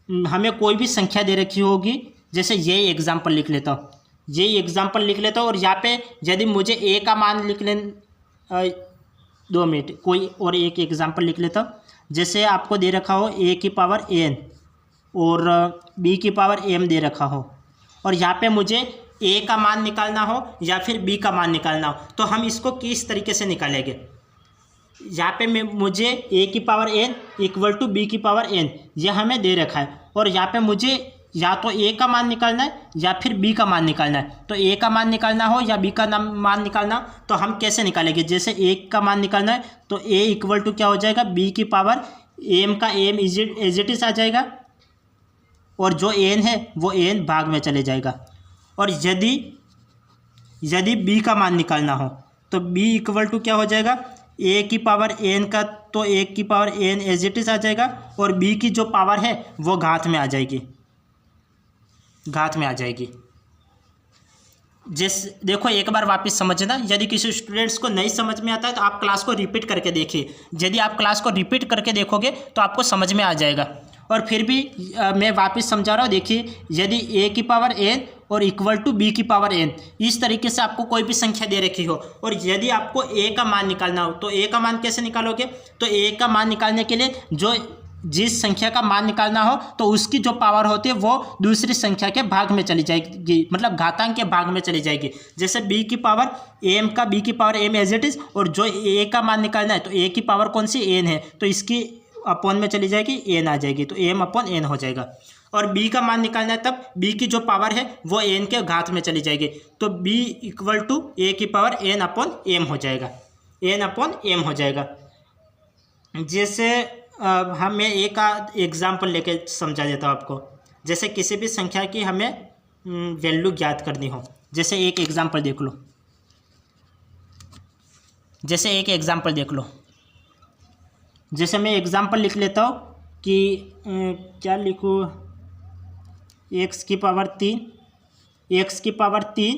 हमें कोई भी संख्या दे रखी होगी, जैसे ये एग्जाम्पल लिख लेता हूँ, ये एग्जाम्पल लिख लेता हूँ, और यहाँ पे यदि मुझे a का मान लिख ले, 2 मिनट, कोई और एक एग्जाम्पल लिख लेता हूँ। जैसे आपको दे रखा हो a की पावर n और b की पावर m दे रखा हो, और यहाँ पे मुझे a का मान निकालना हो या फिर b का मान निकालना हो, तो हम इसको किस तरीके से निकालेंगे। यहाँ पे मुझे a की power n equal to b की पावर n यह हमें दे रखा है, और यहाँ पे मुझे या तो a का मान निकालना है या फिर b का मान निकालना है। तो a का मान निकालना हो या b का मान निकालना, तो हम कैसे निकालेंगे। जैसे a का मान निकालना है तो a इक्वल टू क्या हो जाएगा, b की पावर m का m एज इट इज आ जाएगा, और जो n है वो n भाग में चले जाएगा। और यदि b का मान निकालना हो तो b इक्वल टू क्या हो जाएगा, a की पावर n का तो a की power n as it is आ जाएगा, और b की जो पावर है वो घात में आ जाएगी, घात में आ जाएगी। जैसे देखो एक बार वापस समझना, यदि किसी स्टूडेंट्स को नहीं समझ में आता है तो आप क्लास को रिपीट करके देखिए। यदि आप क्लास को रिपीट करके देखोगे तो आपको समझ में आ जाएगा। और फिर भी मैं वापस समझा रहा हूँ, देखिए यदि a की पावर n और इक्वल टू b की पावर n, इस तरीके से आपको कोई भी संख्या दे रखी हो, और यदि आपको a का मान निकालना हो तो a का मान कैसे निकालोगे। तो a का मान निकालने के लिए जिस संख्या का मान निकालना हो तो उसकी जो पावर होती है वो दूसरी संख्या के भाग में चली जाएगी, मतलब घातांक के भाग में चली जाएगी। जैसे b की पावर m का b की power m as it is, और जो a का मान निकालना है तो a की पावर कौन सी, n है, तो इसकी अपॉन में चली जाएगी, n आ जाएगी, तो m अपॉन n हो जाएगा। और b का मान निकालना है तब b की जो पावर है वो n के घात में चली जाएगी, तो b इक्वल टू a की पावर n अपॉन m हो जाएगा, n अपॉन m हो जाएगा। जैसे मैं एक एग्जाम्पल लेके समझा देता हूँ आपको। जैसे किसी भी संख्या की हमें वैल्यू ज्ञात करनी हो, जैसे एक एग्जाम्पल देख लो, जैसे एक एग्जाम्पल देख लो। जैसे मैं एग्जाम्पल लिख लेता हूँ कि क्या लिखूँ, x की पावर 3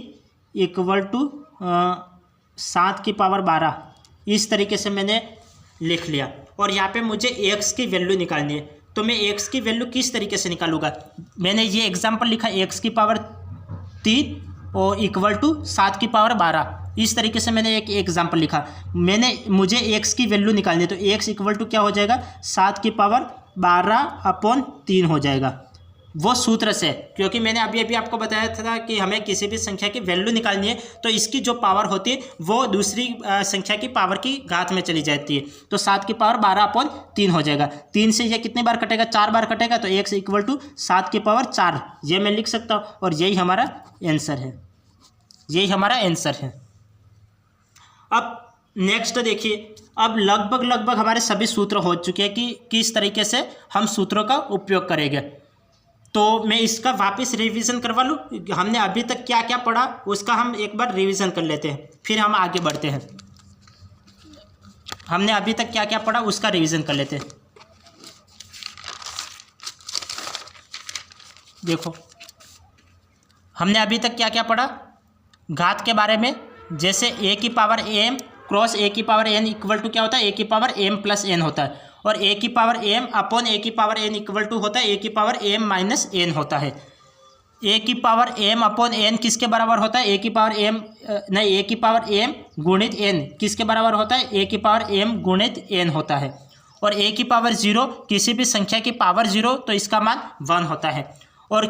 इक्वल टू 7 की पावर 12, इस तरीके से मैंने लिख लिया। और यहाँ पे मुझे x की वैल्यू निकालनी है, तो मैं x की वैल्यू किस तरीके से निकालूंगा। मैंने ये एग्जाम्पल लिखा x की पावर 3 और इक्वल टू 7 की पावर 12, इस तरीके से मैंने एक एग्जाम्पल लिखा। मुझे x की वैल्यू निकालनी है, तो x इक्वल टू क्या हो जाएगा, 7 की पावर 12 अपॉन 3 हो जाएगा। वो सूत्र से, क्योंकि मैंने अभी अभी आपको बताया था कि हमें किसी भी संख्या की वैल्यू निकालनी है तो इसकी जो पावर होती है वो दूसरी संख्या की पावर की घात में चली जाती है। तो 7 की पावर 12/3 हो जाएगा। 3 से ये कितनी बार कटेगा, 4 बार कटेगा, तो x इक्वल टू 7 की पावर 4 ये मैं लिख सकता हूँ और यही हमारा आंसर है, यही हमारा आंसर है। अब नेक्स्ट देखिए, अब लगभग हमारे सभी सूत्र हो चुके हैं कि किस तरीके से हम सूत्रों का उपयोग करेंगे। तो मैं इसका वापस रिवीजन करवा लूँ, हमने अभी तक क्या क्या पढ़ा उसका हम एक बार रिवीजन कर लेते हैं, फिर हम आगे बढ़ते हैं। हमने अभी तक क्या क्या पढ़ा उसका रिवीजन कर लेते हैं। देखो हमने अभी तक क्या क्या पढ़ा घात के बारे में, जैसे a की पावर m क्रॉस a की पावर n इक्वल टू क्या होता है, a की पावर m प्लस n होता है, और a की पावर m अपॉन a की पावर n इक्वल टू होता है a की पावर m माइनस n होता है। a की पावर m अपॉन n किसके बराबर होता है, a की पावर m नहीं, a की पावर m गुणित n किसके बराबर होता है, a की पावर m गुणित n होता है। और a की पावर 0 किसी भी संख्या की पावर 0 तो इसका मान 1 होता है। और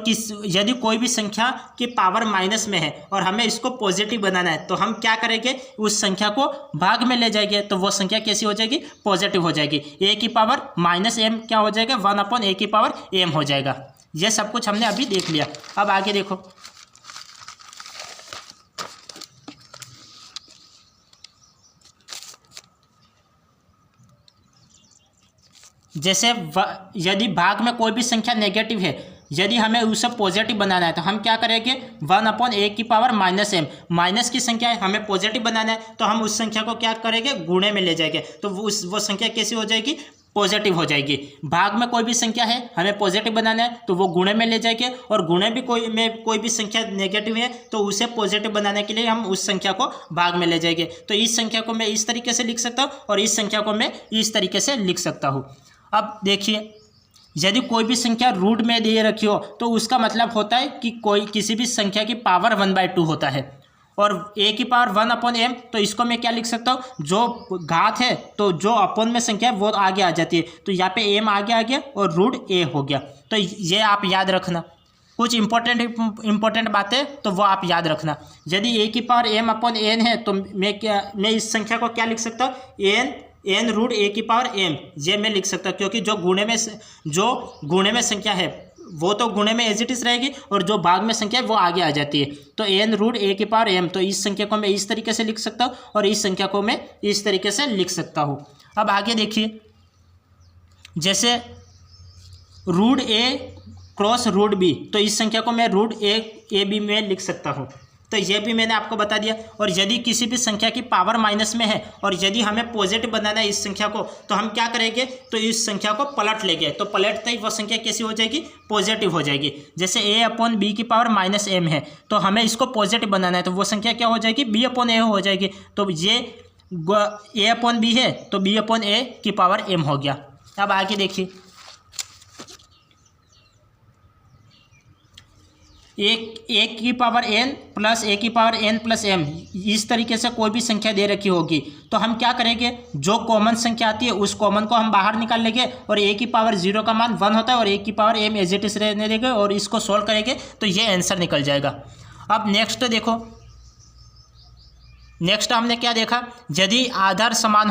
यदि कोई भी संख्या की पावर माइनस में है और हमें इसको पॉजिटिव बनाना है तो हम क्या करेंगे, उस संख्या को भाग में ले जाएंगे, तो वो संख्या कैसी हो जाएगी, पॉजिटिव हो जाएगी। a की पावर माइनस m क्या हो जाएगा, 1/a की पावर m हो जाएगा। ये सब कुछ हमने अभी देख लिया। अब आगे देखो, जैसे यदि भाग में कोई भी संख्या नेगेटिव है, यदि हमें उसे पॉजिटिव बनाना है तो हम क्या करेंगे, 1/a की पावर माइनस m, माइनस की संख्या है हमें पॉजिटिव बनाना है तो हम उस संख्या को क्या करेंगे, गुणे में ले जाएंगे, तो वो संख्या कैसी हो जाएगी, पॉजिटिव हो जाएगी। भाग में कोई भी संख्या है हमें पॉजिटिव बनाना है तो वो गुणे में ले जाएंगे, और गुणे भी कोई भी संख्या नेगेटिव है तो उसे पॉजिटिव बनाने के लिए हम उस संख्या को भाग में ले जाएंगे। तो इस संख्या को मैं इस तरीके से लिख सकता हूँ और इस संख्या को मैं इस तरीके से लिख सकता हूँ। अब देखिए, यदि कोई भी संख्या रूट में दे रखी हो तो उसका मतलब होता है कि किसी भी संख्या की पावर 1/2 होता है। और a की पावर 1/m, तो इसको मैं क्या लिख सकता हूँ, जो घात है तो जो अपॉन में संख्या है वो आगे आ जाती है, तो यहाँ पे m आगे आ गया और रूट a हो गया। तो ये आप याद रखना, कुछ इंपॉर्टेंट बातें तो वो आप याद रखना। यदि a की पावर m/n है तो मैं इस संख्या को क्या लिख सकता हूँ, n रूट a की पावर m, ये मैं लिख सकता हूँ, क्योंकि जो गुणे में संख्या है वो तो गुणे में एज इट इज रहेगी और जो भाग में संख्या है वो आगे आ जाती है। तो n रूट a की पावर m, तो इस संख्या को मैं इस तरीके से लिख सकता हूँ और इस संख्या को मैं इस तरीके से लिख सकता हूँ। अब आगे देखिए, जैसे root a cross root b, तो इस संख्या को मैं रूट a b में लिख सकता हूँ। तो ये भी मैंने आपको बता दिया। और यदि किसी भी संख्या की पावर माइनस में है और यदि हमें पॉजिटिव बनाना है इस संख्या को, तो हम क्या करेंगे, तो इस संख्या को पलट लेंगे, तो पलटते ही वो संख्या कैसी हो जाएगी, पॉजिटिव हो जाएगी। जैसे a/b की पावर -m है तो हमें इसको पॉजिटिव बनाना है, तो वो संख्या क्या हो जाएगी, b/a हो जाएगी। तो ये a/b है तो b/a की पावर m हो गया। अब आगे देखिए, एक की पावर n प्लस a की पावर n प्लस m, इस तरीके से कोई भी संख्या दे रखी होगी तो हम क्या करेंगे, जो कॉमन संख्या आती है उस कॉमन को हम बाहर निकाल लेंगे और a की पावर 0 का मान 1 होता है और a की power m as it is रहने देंगे और इसको सॉल्व करेंगे तो ये आंसर निकल जाएगा। अब नेक्स्ट देखो, नेक्स्ट हमने क्या देखा, यदि आधार समान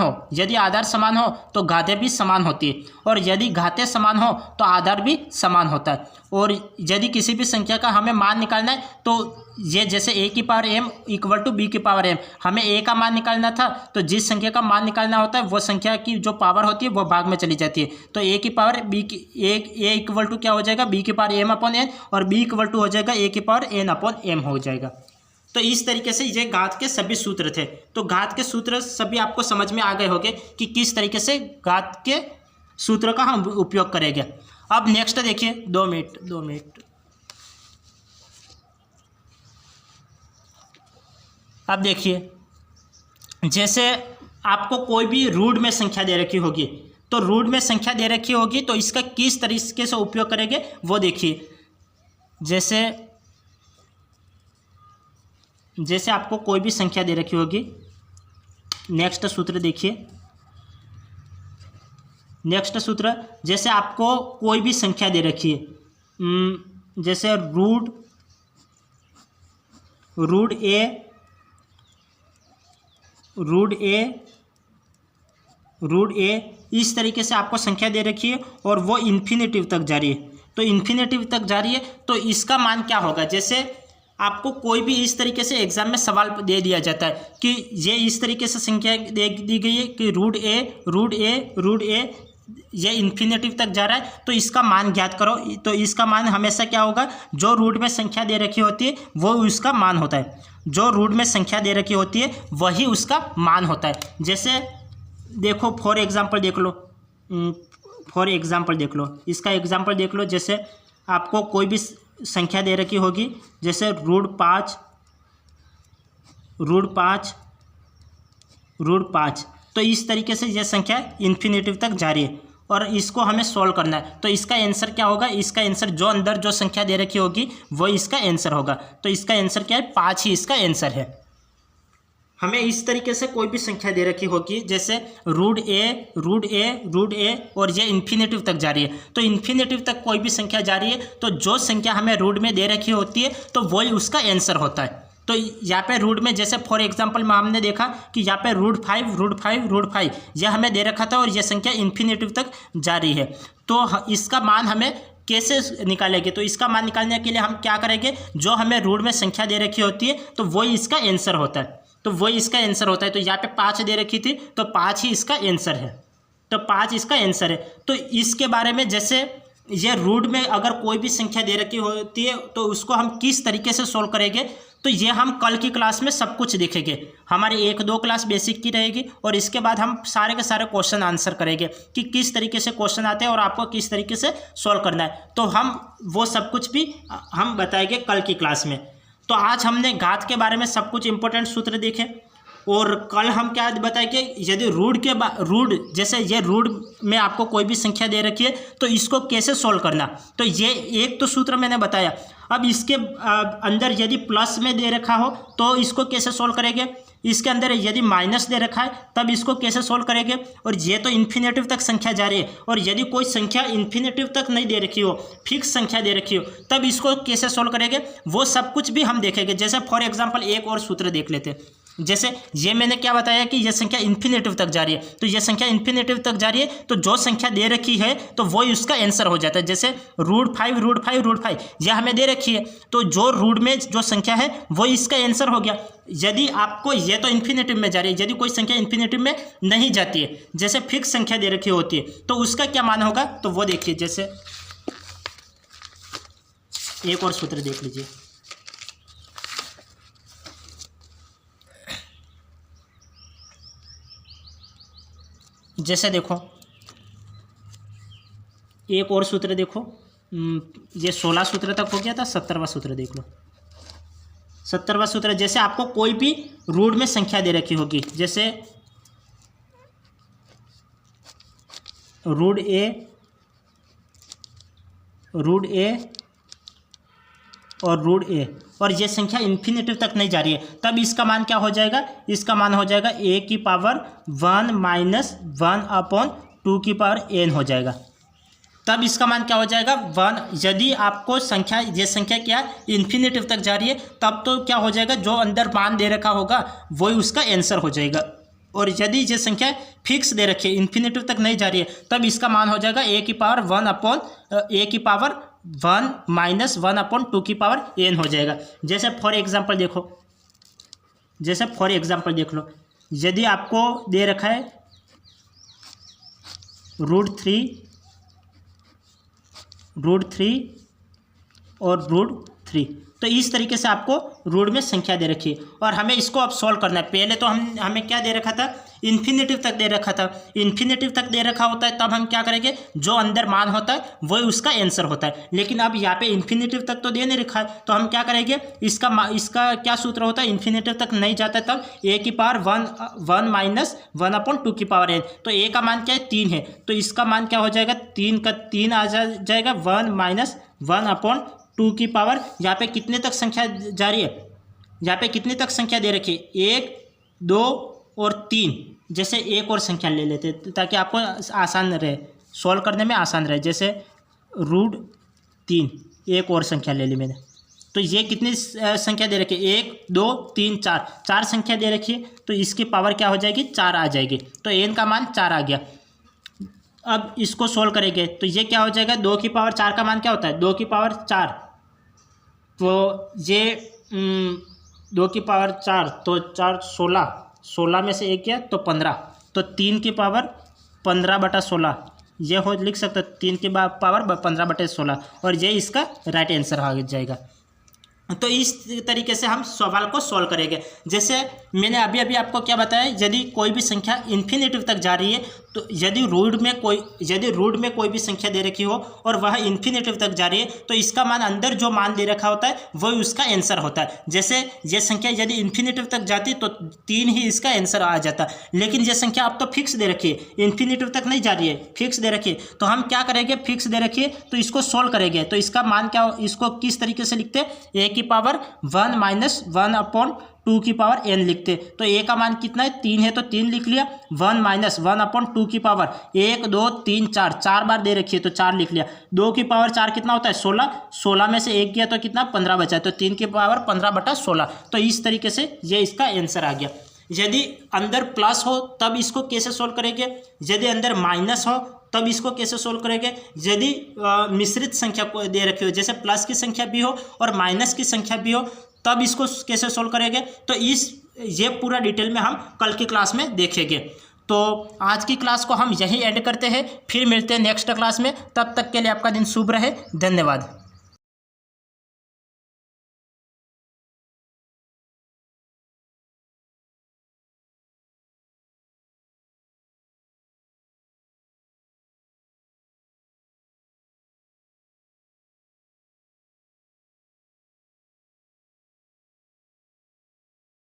हो तो घातें भी समान होती है, और यदि घातें समान हो तो आधार भी समान होता है। और यदि किसी भी संख्या का हमें मान निकालना है तो ये जैसे a की power m equal to b की पावर m, हमें a का मान निकालना था तो जिस संख्या का मान निकालना होता है वो संख्या की जो पावर होती है वो भाग में चली जाती है। तो a की पावर a इक्वल टू क्या हो जाएगा, b की पावर m/n, और b इक्वल टू हो जाएगा a की पावर n/m हो जाएगा। तो इस तरीके से ये घात के सभी सूत्र थे। तो घात के सूत्र सभी आपको समझ में आ गए होंगे कि किस तरीके से घात के सूत्र का हम उपयोग करेंगे। अब नेक्स्ट देखिए, 2 मिनट। अब देखिए, जैसे आपको कोई भी रूट में संख्या दे रखी होगी, तो रूट में संख्या दे रखी होगी तो इसका किस तरीके से उपयोग करेंगे वो देखिए। जैसे आपको कोई भी संख्या दे रखी होगी, नेक्स्ट सूत्र देखिए, नेक्स्ट सूत्र, जैसे आपको कोई भी संख्या दे रखी है जैसे रूट ए इस तरीके से आपको संख्या दे रखी है और वो इन्फिनेटिव तक जा रही है। तो इन्फिनेटिव तक जा रही है तो इसका मान क्या होगा, जैसे आपको कोई भी इस तरीके से एग्जाम में सवाल दे दिया जाता है कि ये इस तरीके से संख्या दे दी गई है कि रूट ए ये इन्फिनेटिव तक जा रहा है, तो इसका मान ज्ञात करो। तो इसका मान हमेशा क्या होगा, जो रूट में संख्या दे रखी होती है वो उसका मान होता है। जो रूट में संख्या दे रखी होती है वही उसका मान होता है। जैसे देखो फॉर एग्जांपल देख लो, इसका एग्जांपल देख लो। जैसे आपको कोई भी संख्या दे रखी होगी, जैसे रूट पाँच, तो इस तरीके से यह संख्या इन्फिनेटिव तक जा रही है और इसको हमें सॉल्व करना है। तो इसका आंसर क्या होगा, इसका आंसर जो अंदर जो संख्या दे रखी होगी वो इसका आंसर होगा। तो इसका आंसर क्या है, 5 ही इसका आंसर है। हमें इस तरीके से कोई भी संख्या दे रखी होगी, जैसे रूट ए और ये इन्फिनेटिव तक जा रही है। तो इन्फिनेटिव तक कोई भी संख्या जा रही है तो जो संख्या हमें रूट में दे रखी होती है तो वही उसका आंसर होता है। तो यहाँ पे रूट में जैसे फॉर एग्जांपल में हमने देखा कि यहाँ पे रूट फाइव यह हमें दे रखा था और यह संख्या इन्फिनेटिव तक जा रही है। तो इसका मान हमें कैसे निकालेंगे, तो इसका मान निकालने के लिए हम क्या करेंगे, जो हमें रूट में संख्या दे रखी होती है तो वही इसका आंसर होता है। तो यहाँ पे 5 दे रखी थी तो 5 ही इसका आंसर है। तो 5 इसका आंसर है। तो इसके बारे में जैसे ये रूट में अगर कोई भी संख्या दे रखी होती है तो उसको हम किस तरीके से सोल्व करेंगे, तो ये हम कल की क्लास में सब कुछ देखेंगे। हमारी 1-2 क्लास बेसिक की रहेगी और इसके बाद हम सारे के सारे क्वेश्चन आंसर करेंगे कि किस तरीके से क्वेश्चन आते हैं और आपको किस तरीके से सोल्व करना है। तो हम वो सब कुछ भी हम बताएंगे कल की क्लास में। तो आज हमने घात के बारे में सब कुछ इंपॉर्टेंट सूत्र देखे और कल हम क्या बताएंगे, यदि रूट जैसे ये रूट में आपको कोई भी संख्या दे रखी है तो इसको कैसे सोल्व करना। तो ये एक तो सूत्र मैंने बताया। अब इसके अंदर यदि प्लस में दे रखा हो तो इसको कैसे सोल्व करेंगे, इसके अंदर यदि माइनस दे रखा है तब इसको कैसे सोल्व करेंगे। और ये तो इन्फिनेटिव तक संख्या जा रही है और यदि कोई संख्या इन्फिनेटिव तक नहीं दे रखी हो, फिक्स संख्या दे रखी हो, तब इसको कैसे सोल्व करेंगे, वो सब कुछ भी हम देखेंगे। जैसे फॉर एग्जांपल एक और सूत्र देख लेते हैं। जैसे ये मैंने क्या बताया कि यह संख्या इन्फिनेटिव तक जा रही है, तो यह संख्या इन्फिनेटिव तक जा रही है तो जो संख्या दे रखी है तो वही उसका आंसर हो जाता है। जैसे रूट फाइव यह हमें दे रखी है तो जो रूट में जो संख्या है वही इसका आंसर हो गया। यदि आपको ये तो इन्फिनेटिव में जा रही है, यदि कोई संख्या इन्फिनेटिव में नहीं जाती है, जैसे फिक्स संख्या दे रखी होती है, तो उसका क्या मान होगा, तो वो देखिए। जैसे एक और सूत्र देख लीजिए। जैसे देखो एक और सूत्र देखो, ये 16 सूत्र तक हो गया था। 17वां सूत्र देख लो। 17वां सूत्र, जैसे आपको कोई भी रूट में संख्या दे रखी होगी, जैसे रूट ए और रूट ए और ये संख्या इन्फिनेटिव तक नहीं जा रही है, तब इसका मान क्या हो जाएगा, इसका मान हो जाएगा a की पावर 1 माइनस 1/2 की पावर n हो जाएगा। तब इसका मान क्या हो जाएगा 1। यदि आपको संख्या ये संख्या क्या इन्फिनेटिव तक जा रही है तब तो क्या हो जाएगा, जो अंदर मान दे रखा होगा वही उसका आंसर हो जाएगा। और यदि ये संख्या फिक्स दे रखी है, इन्फिनेटिव तक नहीं जा रही है, तब इसका मान हो जाएगा a की पावर 1 माइनस 1/2 की पावर n हो जाएगा। जैसे फॉर एग्जांपल देख लो, यदि आपको दे रखा है रूट थ्री और रूट 3, तो इस तरीके से आपको रूट में संख्या दे रखी है और हमें इसको अब सॉल्व करना है। पहले तो हमें क्या दे रखा था, इन्फिनेटिव तक दे रखा था। इन्फिनेटिव तक दे रखा होता है तब हम क्या करेंगे, जो अंदर मान होता है वही उसका आंसर होता है। लेकिन अब यहाँ पे इन्फिनेटिव तक तो दे नहीं रखा है, तो हम क्या करेंगे, इसका क्या सूत्र होता है, इन्फिनेटिव तक नहीं जाता है तब a की पावर 1 माइनस 1/2 की पावर n। तो a का मान क्या है 3 है, तो इसका मान क्या हो जाएगा, 3 का 3 आ जाएगा 1 माइनस 1/2 की पावर। यहाँ पे कितने तक संख्या जा रही है, यहाँ पे कितने तक संख्या दे रखी है, 1, 2 और 3। जैसे एक और संख्या ले लेते ताकि आपको आसान रहे, सॉल्व करने में आसान रहे। जैसे रूट 3, एक और संख्या ले ली मैंने। तो ये कितनी संख्या दे रखी है, 1 2 3 4, 4 संख्या दे रखी है, तो इसकी पावर क्या हो जाएगी, 4 आ जाएगी। तो n का मान 4 आ गया। अब इसको सोल्व करेंगे तो ये क्या हो जाएगा, 2 की पावर 4 का मान क्या होता है, 2 की पावर 4, तो ये 2 की पावर 4, तो 4 16, 16 में से 1 गया तो 15, तो 3 की पावर 15/16 ये हो लिख सकते हो, 3 की पावर 15/16, और ये इसका राइट आंसर आ जाएगा। तो इस तरीके से हम सवाल को सॉल्व करेंगे। जैसे मैंने अभी अभी आपको क्या बताया, यदि कोई भी संख्या इन्फिनिटिव तक जा रही है, तो यदि रूट में कोई भी संख्या दे रखी हो और वह इन्फिनिटिव तक जा रही है, तो इसका मान अंदर जो मान दे रखा होता है वही उसका आंसर होता है। जैसे ये संख्या यदि इन्फिनिटिव तक जाती तो 3 ही इसका आंसर आ जाता, लेकिन ये संख्या अब तो फिक्स दे रखी है, इन्फिनिटिव तक नहीं जा रही है, फिक्स दे रखी है। तो हम क्या करेंगे, फिक्स दे रखी है तो इसको सोल्व करेंगे। तो इसका मान क्या, इसको किस तरीके से लिखते हैं, a की पावर 1 माइनस 1/2 की पावर n लिखते। तो a का मान कितना है, 3 है, तो 3 लिख लिया, 1 माइनस 1/2 की पावर 1 2 3 4, 4 बार दे रखी है तो 4 लिख लिया। 2 की पावर 4 कितना होता है, 16, 16 में से 1 गया तो कितना, 15 बचा, तो 3 की पावर 15/16। तो इस तरीके से ये इसका आंसर आ गया। यदि अंदर प्लस हो तब इसको कैसे सोल्व करेंगे, यदि अंदर माइनस हो तब इसको कैसे सोल्व करेंगे, यदि मिश्रित संख्या को दे रखी हो, जैसे प्लस की संख्या भी हो और माइनस की संख्या भी हो, तब इसको कैसे सोल्व करेंगे। तो ये पूरा डिटेल में हम कल की क्लास में देखेंगे। तो आज की क्लास को हम यहीं एंड करते हैं, फिर मिलते हैं नेक्स्ट क्लास में। तब तक के लिए आपका दिन शुभ रहे, धन्यवाद।